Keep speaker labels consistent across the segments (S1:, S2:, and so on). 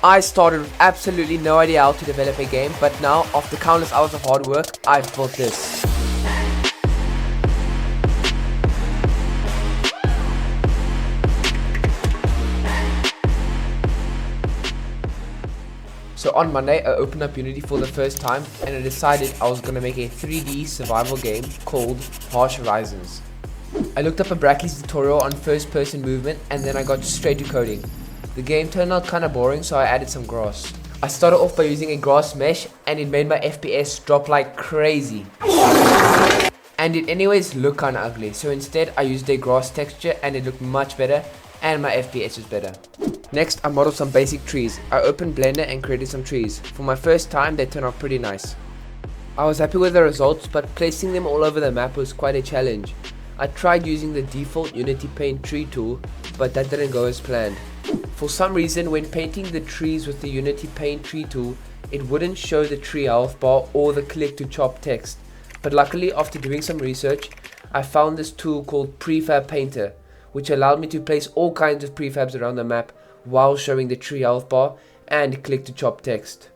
S1: I started with absolutely no idea how to develop a game, but now, after countless hours of hard work, I've built this. So on Monday, I opened up Unity for the first time and I decided I was going to make a 3D survival game called Harsh Horizons. I looked up a Brackley's tutorial on first person movement and then I got straight to coding. The game turned out kinda boring, so I added some grass. I started off by using a grass mesh and it made my FPS drop like crazy. And it anyways looked kinda ugly, so instead I used a grass texture and it looked much better and my FPS was better. Next, I modeled some basic trees. I opened Blender and created some trees. For my first time, they turned out pretty nice. I was happy with the results, but placing them all over the map was quite a challenge. I tried using the default Unity Paint tree tool, but that didn't go as planned. For some reason, when painting the trees with the Unity Paint tree tool, it wouldn't show the tree health bar or the click to chop text. But luckily, after doing some research, I found this tool called Prefab Painter, which allowed me to place all kinds of prefabs around the map while showing the tree health bar and click to chop text.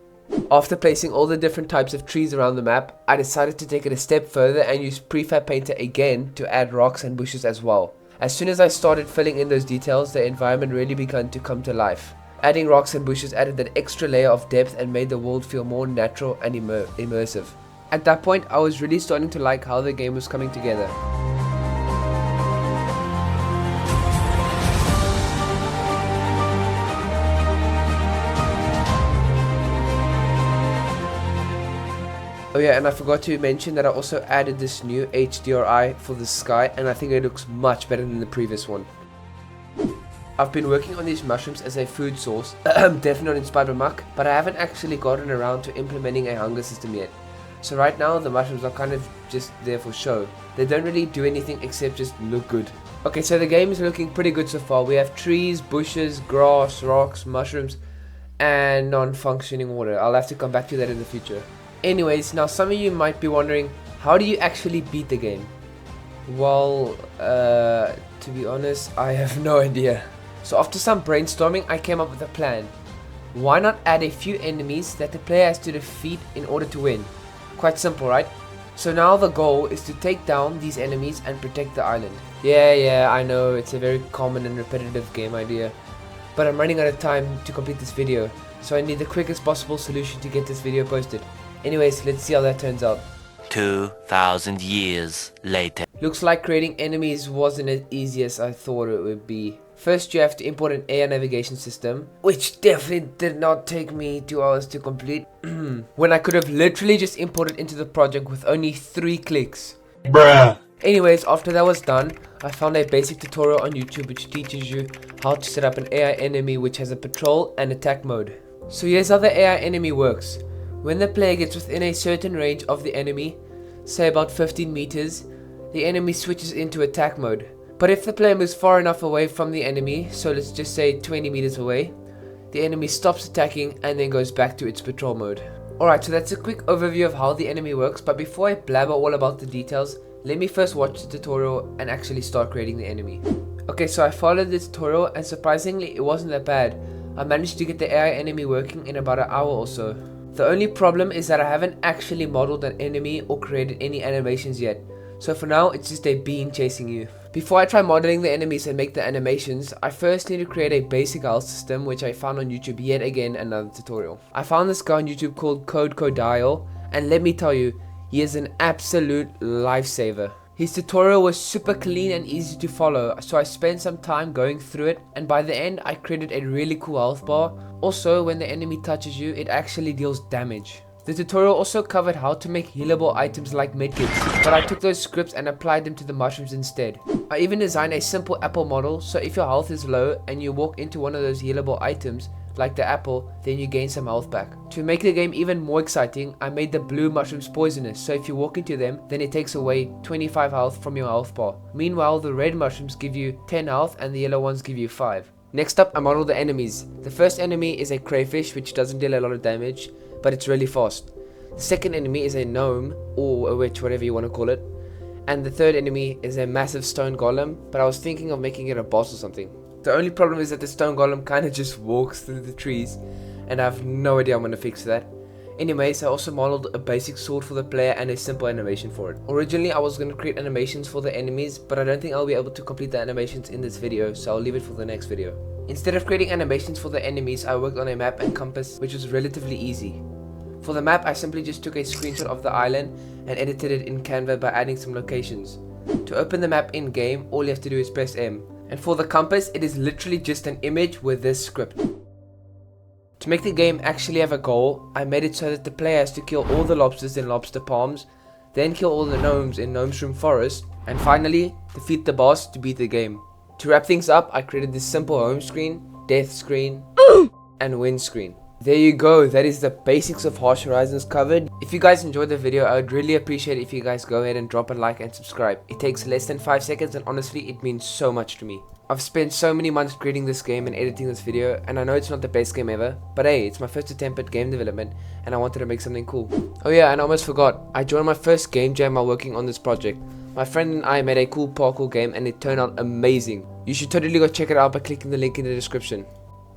S1: After placing all the different types of trees around the map, I decided to take it a step further and use Prefab Painter again to add rocks and bushes as well. As soon as I started filling in those details, the environment really began to come to life. Adding rocks and bushes added that extra layer of depth and made the world feel more natural and immersive. At that point, I was really starting to like how the game was coming together. Oh yeah, and I forgot to mention that I also added this new HDRI for the sky, and I think it looks much better than the previous one. I've been working on these mushrooms as a food source, definitely not inspired by muck, but I haven't actually gotten around to implementing a hunger system yet. So right now the mushrooms are kind of just there for show. They don't really do anything except just look good. Okay, so the game is looking pretty good so far. We have trees, bushes, grass, rocks, mushrooms, and non-functioning water. I'll have to come back to that in the future. Anyways, now some of you might be wondering, how do you actually beat the game? Well, to be honest, I have no idea. So after some brainstorming, I came up with a plan. Why not add a few enemies that the player has to defeat in order to win? Quite simple, right? So now the goal is to take down these enemies and protect the island. Yeah, I know, it's a very common and repetitive game idea. But I'm running out of time to complete this video, so I need the quickest possible solution to get this video posted. Anyways, let's see how that turns out.
S2: 2,000 years later.
S1: Looks like creating enemies wasn't as easy as I thought it would be. First you have to import an AI navigation system, which definitely did not take me 2 hours to complete. When I could have literally just imported into the project with only 3 clicks.
S2: Bruh.
S1: Anyways, after that was done, I found a basic tutorial on YouTube which teaches you how to set up an AI enemy which has a patrol and attack mode. So here's how the AI enemy works. When the player gets within a certain range of the enemy, say about 15 meters, the enemy switches into attack mode. But if the player moves far enough away from the enemy, so let's just say 20 meters away, the enemy stops attacking and then goes back to its patrol mode. Alright, so that's a quick overview of how the enemy works, but before I blabber all about the details, let me first watch the tutorial and actually start creating the enemy. Okay, so I followed the tutorial and surprisingly it wasn't that bad. I managed to get the AI enemy working in about an hour or so. The only problem is that I haven't actually modeled an enemy or created any animations yet. So for now, it's just a bean chasing you. Before I try modeling the enemies and make the animations, I first need to create a basic health system which I found on YouTube yet again another tutorial. I found this guy on YouTube called Codedial, and let me tell you, he is an absolute lifesaver. His tutorial was super clean and easy to follow, so I spent some time going through it, and by the end I created a really cool health bar. Also, when the enemy touches you, it actually deals damage. The tutorial also covered how to make healable items like medkits, but I took those scripts and applied them to the mushrooms instead. I even designed a simple apple model, so if your health is low and you walk into one of those healable items, like the apple, then you gain some health back. To make the game even more exciting, I made the blue mushrooms poisonous, so if you walk into them, then it takes away 25 health from your health bar. Meanwhile, the red mushrooms give you 10 health and the yellow ones give you 5. Next up, I modeled the enemies. The first enemy is a crayfish, which doesn't deal a lot of damage, but it's really fast. The second enemy is a gnome, or a witch, whatever you want to call it. And the third enemy is a massive stone golem, but I was thinking of making it a boss or something. The only problem is that the stone golem kind of just walks through the trees, and I have no idea I'm gonna fix that. Anyways, I also modeled a basic sword for the player and a simple animation for it. Originally I was gonna create animations for the enemies, but I don't think I'll be able to complete the animations in this video, so I'll leave it for the next video. Instead of creating animations for the enemies, I worked on a map and compass, which was relatively easy. For the map, I simply just took a screenshot of the island and edited it in Canva by adding some locations. To open the map in game, all you have to do is press M. And for the compass, it is literally just an image with this script. To make the game actually have a goal, I made it so that the player has to kill all the lobsters in Lobster Palms, then kill all the gnomes in Gnomes Room Forest, and finally, defeat the boss to beat the game. To wrap things up, I created this simple home screen, death screen, and win screen. There you go, that is the basics of Harsh Horizons covered. If you guys enjoyed the video, I would really appreciate it if you guys go ahead and drop a like and subscribe. It takes less than 5 seconds and honestly, it means so much to me. I've spent so many months creating this game and editing this video, and I know it's not the best game ever, but hey, it's my first attempt at game development, and I wanted to make something cool. Oh yeah, and I almost forgot, I joined my first game jam while working on this project. My friend and I made a cool parkour game, and it turned out amazing. You should totally go check it out by clicking the link in the description.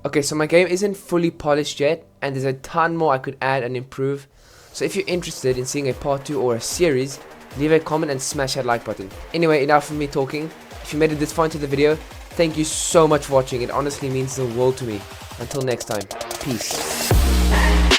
S1: Okay, so my game isn't fully polished yet, and there's a ton more I could add and improve. So if you're interested in seeing a part 2 or a series, leave a comment and smash that like button. Anyway, enough of me talking. If you made it this far into the video, thank you so much for watching. It honestly means the world to me. Until next time, peace.